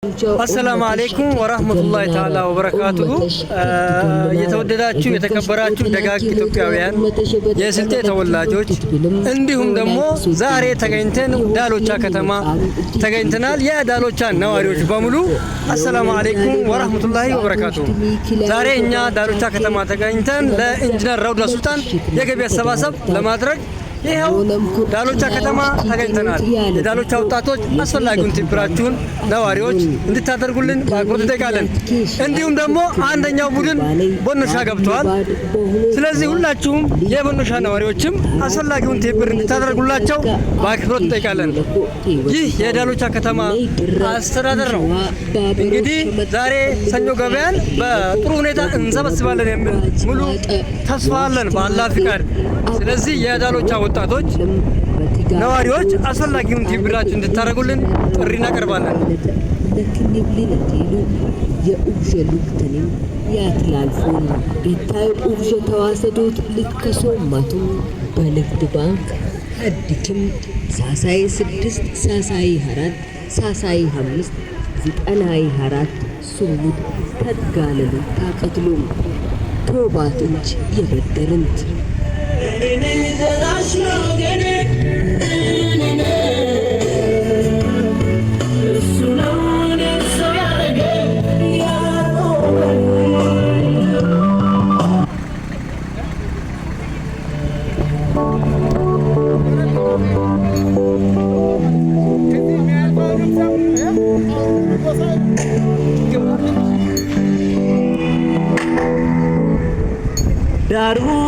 السلام عليكم ورحمة الله تعالى وبركاته. يتودداتشو يتكبراتشو دقاق ኢትዮጵያውያን የስልጤ ተወላጆች እንዲሁም ደግሞ ዛሬ ተገኝተን ዳሎቻ ከተማ ተገኝተናል። የዳሎቻ ነዋሪዎች በሙሉ አሰላሙ አለይኩም ወራህመቱላሂ ወበረካቱ። ዛሬ እኛ ዳሎቻ ከተማ ተገኝተን ለኢንጂነር ረውዳ ሱልጣን የገቢ አሰባሰብ ለማድረግ ይሄው ዳሎቻ ከተማ ተገኝተናል። የዳሎቻ ወጣቶች አስፈላጊውን ትብብራችሁን ነዋሪዎች እንድታደርጉልን በአክብሮት እንጠይቃለን። እንዲሁም ደግሞ አንደኛው ቡድን ቦኖሻ ገብቷል። ስለዚህ ሁላችሁም የቦኖሻ ነዋሪዎችም አስፈላጊውን ትብብር እንድታደርጉላቸው በአክብሮት እንጠይቃለን። ይህ የዳሎቻ ከተማ አስተዳደር ነው። እንግዲህ ዛሬ ሰኞ ገበያን በጥሩ ሁኔታ እንሰበስባለን የሚል ሙሉ ተስፋ አለን በአላህ ፍቃድ። ስለዚህ የዳሎቻ ወጣቶች ነዋሪዎች አስፈላጊውን ትብብራችሁን እንድታደርጉልን ጥሪ እናቀርባለን። የኡብጀሉክተንም ያትላልፉን ቤታይ ኡብጀ ተዋሰዶት ልከሶማቱ በንግድ ባንክ አድክም ሳሳይ 6 ሳሳይ 4 ሳሳይ 5 ዘጠናይ 4 ሱሙት ተጋለሉ ታቀትሉም ቶባቶች የበደርንት Daru